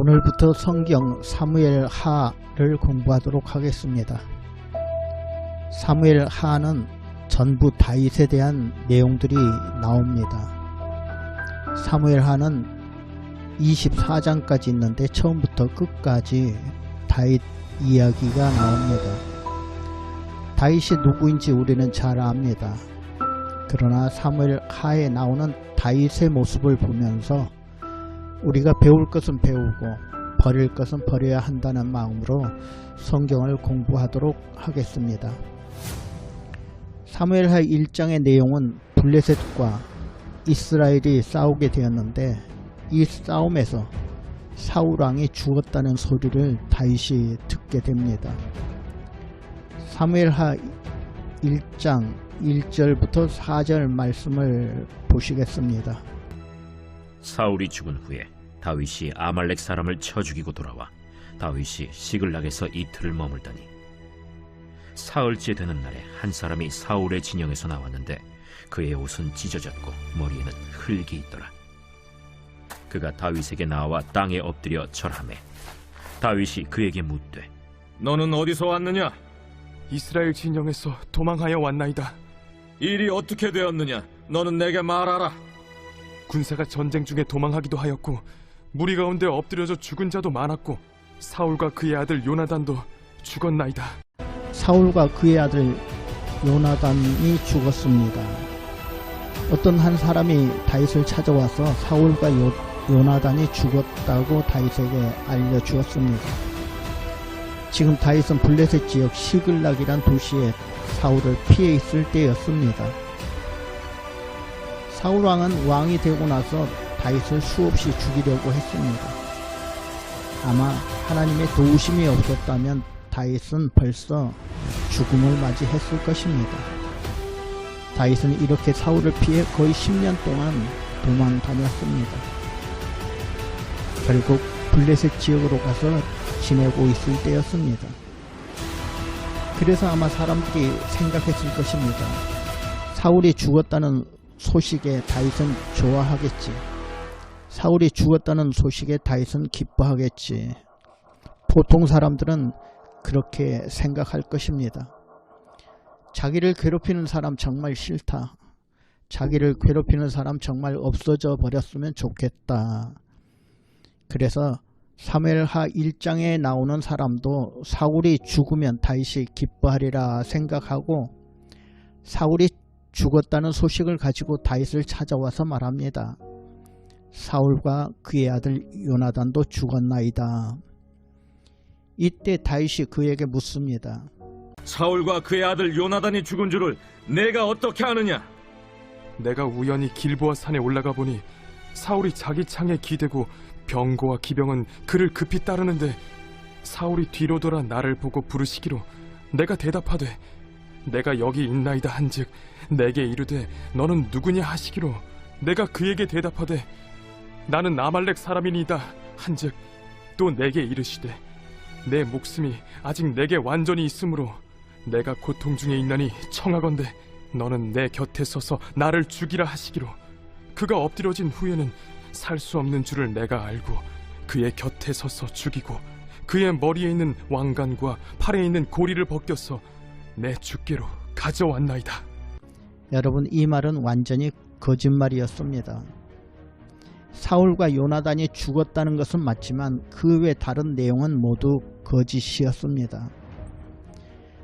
오늘부터 성경 사무엘 하를 공부하도록 하겠습니다. 사무엘 하는 전부 다윗에 대한 내용들이 나옵니다. 사무엘 하는 24장까지 있는데 처음부터 끝까지 다윗 이야기가 나옵니다. 다윗이 누구인지 우리는 잘 압니다. 그러나 사무엘 하에 나오는 다윗의 모습을 보면서 우리가 배울 것은 배우고 버릴 것은 버려야 한다는 마음으로 성경을 공부하도록 하겠습니다. 사무엘하 1장의 내용은 블레셋과 이스라엘이 싸우게 되었는데 이 싸움에서 사울왕이 죽었다는 소리를 다윗이 듣게 됩니다. 사무엘하 1장 1절부터 4절 말씀을 보시겠습니다. 사울이 죽은 후에 다윗이 아말렉 사람을 쳐 죽이고 돌아와 다윗이 시글락에서 이틀을 머물더니 사흘째 되는 날에 한 사람이 사울의 진영에서 나왔는데 그의 옷은 찢어졌고 머리에는 흙이 있더라. 그가 다윗에게 나와 땅에 엎드려 절하매 다윗이 그에게 묻되 너는 어디서 왔느냐? 이스라엘 진영에서 도망하여 왔나이다. 일이 어떻게 되었느냐? 너는 내게 말하라. 군사가 전쟁 중에 도망하기도 하였고 무리 가운데 엎드려져 죽은 자도 많았고 사울과 그의 아들 요나단도 죽었나이다. 사울과 그의 아들 요나단이 죽었습니다. 어떤 한 사람이 다윗을 찾아와서 사울과 요나단이 죽었다고 다윗에게 알려주었습니다. 지금 다윗은 블레셋 지역 시글락이란 도시에 사울을 피해 있을 때였습니다. 사울왕은 왕이 되고 나서 다윗을 수없이 죽이려고 했습니다. 아마 하나님의 도우심이 없었다면 다윗은 벌써 죽음을 맞이했을 것입니다. 다윗은 이렇게 사울을 피해 거의 10년 동안 도망 다녔습니다. 결국 블레셋 지역으로 가서 지내고 있을 때였습니다. 그래서 아마 사람들이 생각했을 것입니다. 사울이 죽었다는 소식에 다윗은 좋아하겠지. 사울이 죽었다는 소식에 다윗은 기뻐하겠지. 보통 사람들은 그렇게 생각할 것입니다. 자기를 괴롭히는 사람 정말 싫다. 자기를 괴롭히는 사람 정말 없어져 버렸으면 좋겠다. 그래서 사무엘하 1장에 나오는 사람도 사울이 죽으면 다윗이 기뻐하리라 생각하고 사울이 죽었다는 소식을 가지고 다윗을 찾아와서 말합니다. 사울과 그의 아들 요나단도 죽었나이다. 이때 다윗이 그에게 묻습니다. 사울과 그의 아들 요나단이 죽은 줄을 내가 어떻게 아느냐? 내가 우연히 길보아 산에 올라가 보니 사울이 자기 창에 기대고 병거와 기병은 그를 급히 따르는데 사울이 뒤로 돌아 나를 보고 부르시기로 내가 대답하되 내가 여기 있나이다 한즉 내게 이르되 너는 누구냐 하시기로 내가 그에게 대답하되 나는 아말렉 사람이니이다 한즉 또 내게 이르시되 내 목숨이 아직 내게 완전히 있으므로 내가 고통 중에 있나니 청하건대 너는 내 곁에 서서 나를 죽이라 하시기로 그가 엎드려진 후에는 살 수 없는 줄을 내가 알고 그의 곁에 서서 죽이고 그의 머리에 있는 왕관과 팔에 있는 고리를 벗겨서 내 주께로 가져왔나이다. 여러분, 이 말은 완전히 거짓말이었습니다. 사울과 요나단이 죽었다는 것은 맞지만 그 외 다른 내용은 모두 거짓이었습니다.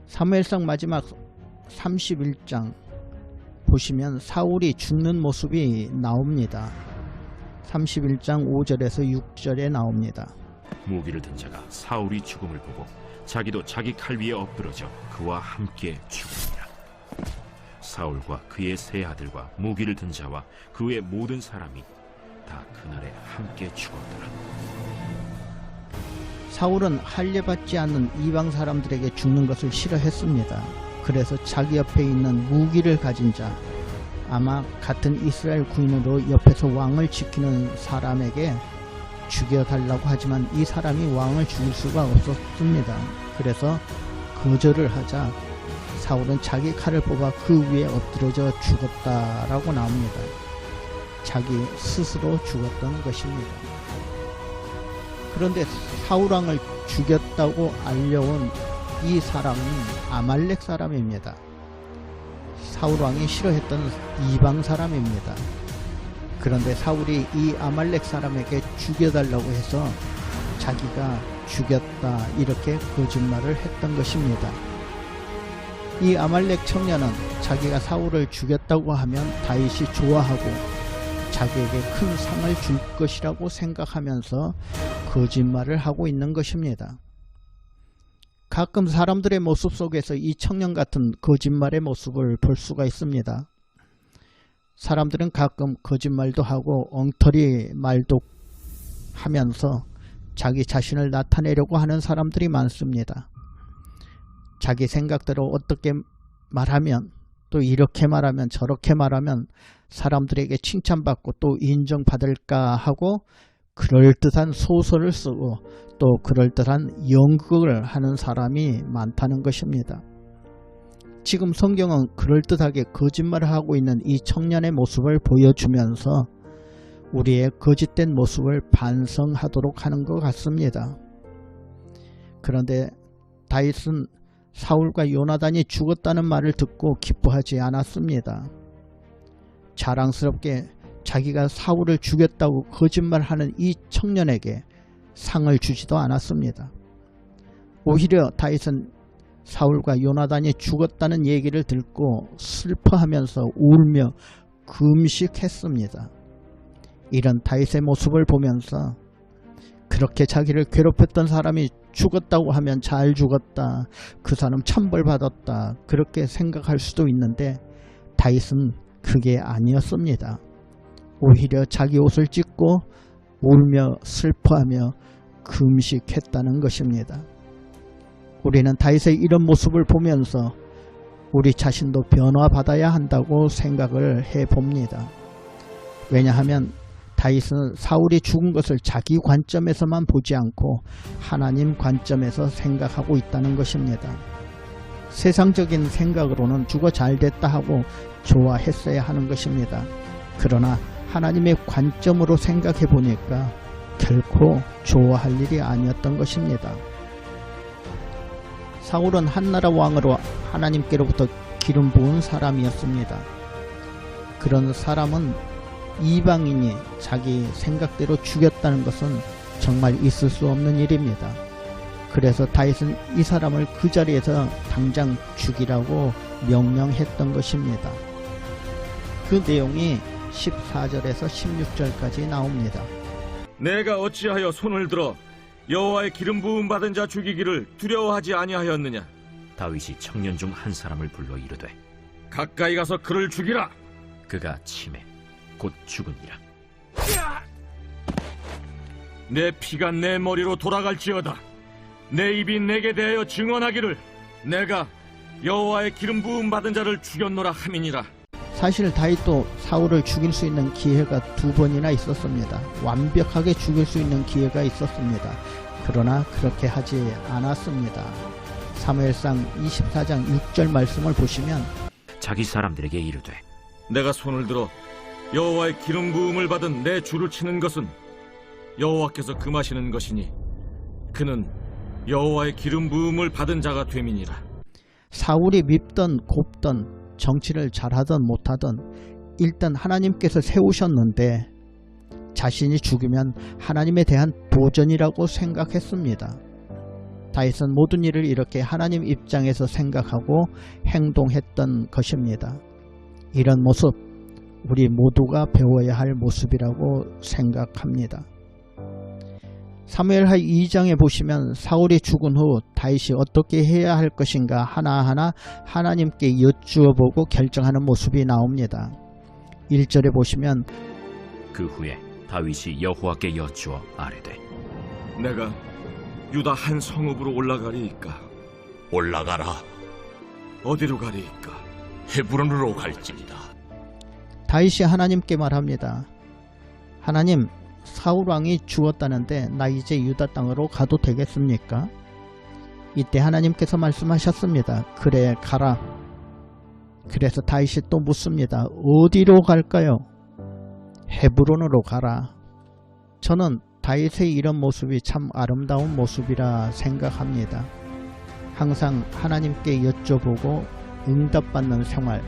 사무엘상 마지막 31장 보시면 사울이 죽는 모습이 나옵니다. 31장 5절에서 6절에 나옵니다. 무기를 든 자가 사울이 죽음을 보고 자기도 자기 칼 위에 엎드러져 그와 함께 죽으니라. 사울과 그의 세 아들과 무기를 든 자와 그 외 모든 사람이 다 그날에 함께 죽었더라. 사울은 할례받지 않는 이방 사람들에게 죽는 것을 싫어했습니다. 그래서 자기 옆에 있는 무기를 가진 자, 아마 같은 이스라엘 군인으로 옆에서 왕을 지키는 사람에게 죽여달라고 하지만 이 사람이 왕을 죽일 수가 없었습니다. 그래서 거절을 하자 사울은 자기 칼을 뽑아 그 위에 엎드려져 죽었다라고 나옵니다. 자기 스스로 죽었던 것입니다. 그런데 사울왕을 죽였다고 알려온 이 사람은 아말렉 사람입니다. 사울왕이 싫어했던 이방 사람입니다. 그런데 사울이 이 아말렉 사람에게 죽여달라고 해서 자기가 죽였다 이렇게 거짓말을 했던 것입니다. 이 아말렉 청년은 자기가 사울을 죽였다고 하면 다윗이 좋아하고 자기에게 큰 상을 줄 것이라고 생각하면서 거짓말을 하고 있는 것입니다. 가끔 사람들의 모습 속에서 이 청년 같은 거짓말의 모습을 볼 수가 있습니다. 사람들은 가끔 거짓말도 하고 엉터리 말도 하면서 자기 자신을 나타내려고 하는 사람들이 많습니다. 자기 생각대로 어떻게 말하면, 또 이렇게 말하면 저렇게 말하면 사람들에게 칭찬받고 또 인정받을까 하고 그럴듯한 소설을 쓰고 또 그럴듯한 연극을 하는 사람이 많다는 것입니다. 지금 성경은 그럴듯하게 거짓말을 하고 있는 이 청년의 모습을 보여주면서 우리의 거짓된 모습을 반성하도록 하는 것 같습니다. 그런데 다윗은 사울과 요나단이 죽었다는 말을 듣고 기뻐하지 않았습니다. 자랑스럽게 자기가 사울을 죽였다고 거짓말하는 이 청년에게 상을 주지도 않았습니다. 오히려 다윗은 사울과 요나단이 죽었다는 얘기를 듣고 슬퍼하면서 울며 금식했습니다. 이런 다윗의 모습을 보면서 그렇게 자기를 괴롭혔던 사람이 죽었다고 하면 잘 죽었다, 그 사람 천벌받았다, 그렇게 생각할 수도 있는데 다윗은 그게 아니었습니다. 오히려 자기 옷을 찢고 울며 슬퍼하며 금식했다는 것입니다. 우리는 다윗의 이런 모습을 보면서 우리 자신도 변화받아야 한다고 생각을 해봅니다. 왜냐하면 다윗은 사울이 죽은 것을 자기 관점에서만 보지 않고 하나님 관점에서 생각하고 있다는 것입니다. 세상적인 생각으로는 죽어 잘됐다 하고 좋아했어야 하는 것입니다. 그러나 하나님의 관점으로 생각해 보니까 결코 좋아할 일이 아니었던 것입니다. 사울은 한나라 왕으로 하나님께로부터 기름 부은 사람이었습니다. 그런 사람은 이방인이 자기 생각대로 죽였다는 것은 정말 있을 수 없는 일입니다. 그래서 다윗은 이 사람을 그 자리에서 당장 죽이라고 명령했던 것입니다. 그 내용이 14절에서 16절까지 나옵니다. 내가 어찌하여 손을 들어 여호와의 기름 부음 받은 자 죽이기를 두려워하지 아니하였느냐? 다윗이 청년 중 한 사람을 불러 이르되 가까이 가서 그를 죽이라. 그가 치매 곧 죽으니라. 내 피가 내 머리로 돌아갈지어다. 내 입이 내게 대하여 증언하기를 내가 여호와의 기름 부음 받은 자를 죽였노라 함이니라. 사실 다윗도 사울을 죽일 수 있는 기회가 2번이나 있었습니다. 완벽하게 죽일 수 있는 기회가 있었습니다. 그러나 그렇게 하지 않았습니다. 사무엘상 24장 6절 말씀을 보시면 자기 사람들에게 이르되 내가 손을 들어 여호와의 기름 부음을 받은 내 주를 치는 것은 여호와께서 금하시는 것이니 그는 여호와의 기름 부음을 받은 자가 됨이니라. 사울이 밉던 곱던 정치를 잘하든 못하든 일단 하나님께서 세우셨는데 자신이 죽으면 하나님에 대한 도전이라고 생각했습니다. 다윗은 모든 일을 이렇게 하나님 입장에서 생각하고 행동했던 것입니다. 이런 모습 우리 모두가 배워야 할 모습이라고 생각합니다. 사무엘하 2장에 보시면 사울이 죽은 후 다윗이 어떻게 해야 할 것인가 하나하나 하나님께 여쭈어보고 결정하는 모습이 나옵니다. 1절에 보시면 그 후에 다윗이 여호와께 여쭈어 아뢰되 내가 유다 한 성읍으로 올라가리이까? 올라가라. 어디로 가리이까? 헤브론으로 갈지니라. 다윗이 하나님께 말합니다. 하나님, 사울왕이 죽었다는데 나 이제 유다 땅으로 가도 되겠습니까? 이때 하나님께서 말씀하셨습니다. 그래, 가라. 그래서 다윗이 또 묻습니다. 어디로 갈까요? 헤브론으로 가라. 저는 다윗의 이런 모습이 참 아름다운 모습이라 생각합니다. 항상 하나님께 여쭤보고 응답받는 생활,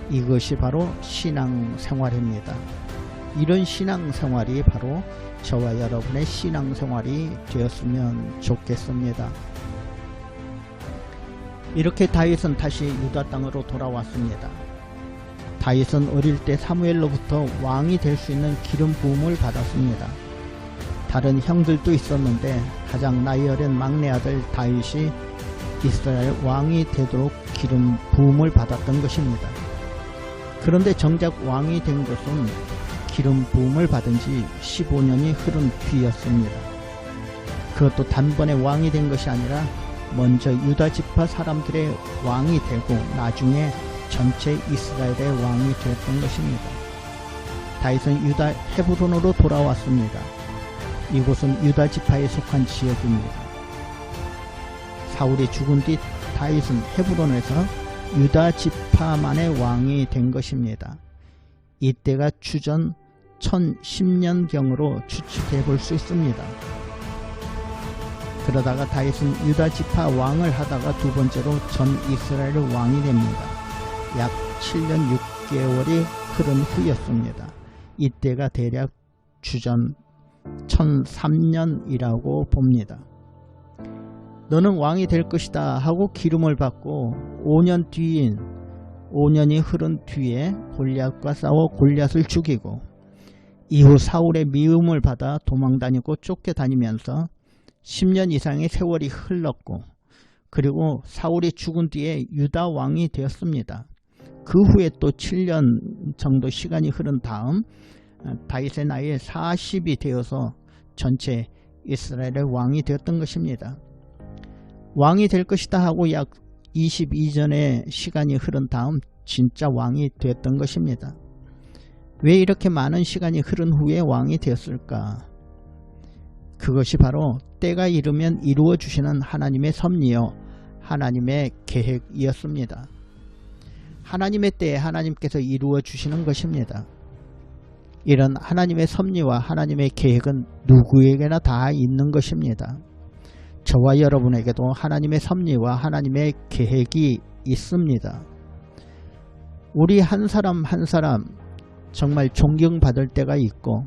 이것이 바로 신앙생활입니다. 이런 신앙생활이 바로 저와 여러분의 신앙생활이 되었으면 좋겠습니다. 이렇게 다윗은 다시 유다 땅으로 돌아왔습니다. 다윗은 어릴 때 사무엘로부터 왕이 될 수 있는 기름 부음을 받았습니다. 다른 형들도 있었는데 가장 나이 어린 막내 아들 다윗이 이스라엘 왕이 되도록 기름 부음을 받았던 것입니다. 그런데 정작 왕이 된 것은 기름 부음을 받은 지 15년이 흐른 뒤였습니다. 그것도 단번에 왕이 된 것이 아니라 먼저 유다 지파 사람들의 왕이 되고 나중에 전체 이스라엘의 왕이 되었던 것입니다. 다윗은 유다 헤브론으로 돌아왔습니다. 이곳은 유다 지파에 속한 지역입니다. 사울이 죽은 뒤 다윗은 헤브론에서 유다 지파만의 왕이 된 것입니다. 이때가 주전 1010년경으로 추측해 볼 수 있습니다. 그러다가 다윗은 유다 지파 왕을 하다가 두 번째로 전 이스라엘의 왕이 됩니다. 약 7년 6개월이 흐른 후였습니다. 이때가 대략 주전 1003년이라고 봅니다. 너는 왕이 될 것이다 하고 기름을 받고 5년 뒤인 5년이 흐른 뒤에 골리앗과 싸워 골리앗을 죽이고 이후 사울의 미움을 받아 도망다니고 쫓겨다니면서 10년 이상의 세월이 흘렀고 그리고 사울이 죽은 뒤에 유다 왕이 되었습니다. 그 후에 또 7년 정도 시간이 흐른 다음 다윗의 나이에 40이 되어서 전체 이스라엘의 왕이 되었던 것입니다. 왕이 될 것이다 하고 약 22년의 시간이 흐른 다음 진짜 왕이 되었던 것입니다. 왜 이렇게 많은 시간이 흐른 후에 왕이 되었을까? 그것이 바로 때가 이르면 이루어 주시는 하나님의 섭리요 하나님의 계획이었습니다. 하나님의 때에 하나님께서 이루어 주시는 것입니다. 이런 하나님의 섭리와 하나님의 계획은 누구에게나 다 있는 것입니다. 저와 여러분에게도 하나님의 섭리와 하나님의 계획이 있습니다. 우리 한 사람 한 사람 정말 존경받을 때가 있고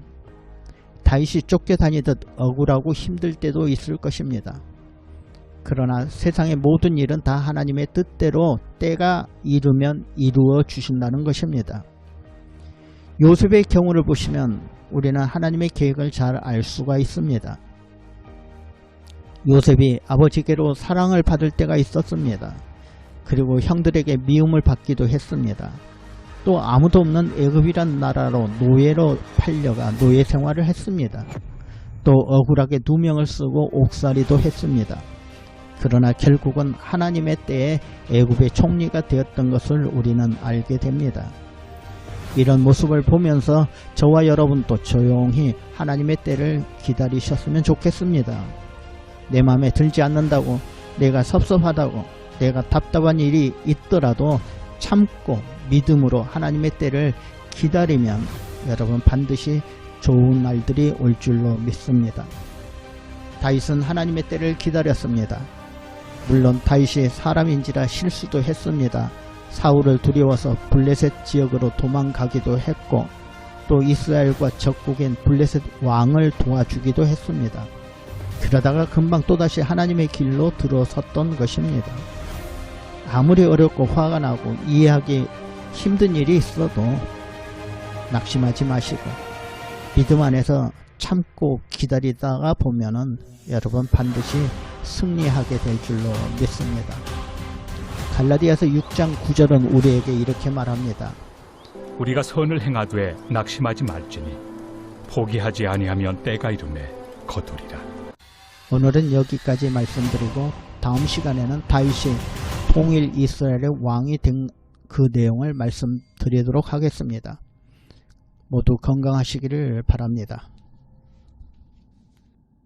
다윗이 쫓겨다니듯 억울하고 힘들 때도 있을 것입니다. 그러나 세상의 모든 일은 다 하나님의 뜻대로 때가 이르면 이루어 주신다는 것입니다. 요셉의 경우를 보시면 우리는 하나님의 계획을 잘 알 수가 있습니다. 요셉이 아버지께로 사랑을 받을 때가 있었습니다. 그리고 형들에게 미움을 받기도 했습니다. 또 아무도 없는 애굽이란 나라로 노예로 팔려가 노예 생활을 했습니다. 또 억울하게 누명을 쓰고 옥살이도 했습니다. 그러나 결국은 하나님의 때에 애굽의 총리가 되었던 것을 우리는 알게 됩니다. 이런 모습을 보면서 저와 여러분도 조용히 하나님의 때를 기다리셨으면 좋겠습니다. 내 마음에 들지 않는다고, 내가 섭섭하다고, 내가 답답한 일이 있더라도 참고 믿음으로 하나님의 때를 기다리면 여러분 반드시 좋은 날들이 올 줄로 믿습니다. 다윗은 하나님의 때를 기다렸습니다. 물론 다윗이 사람인지라 실수도 했습니다. 사울을 두려워서 블레셋 지역으로 도망가기도 했고 또 이스라엘과 적국인 블레셋 왕을 도와주기도 했습니다. 그러다가 금방 또다시 하나님의 길로 들어섰던 것입니다. 아무리 어렵고 화가 나고 이해하기 힘든 일이 있어도 낙심하지 마시고 믿음 안에서 참고 기다리다가 보면은 여러분 반드시 승리하게 될 줄로 믿습니다. 갈라디아서 6장 9절은 우리에게 이렇게 말합니다. 우리가 선을 행하되 낙심하지 말지니 포기하지 아니하면 때가 이르매 거두리라. 오늘은 여기까지 말씀드리고 다음 시간에는 다윗이 통일 이스라엘의 왕이 된 그 내용을 말씀드리도록 하겠습니다. 모두 건강하시기를 바랍니다.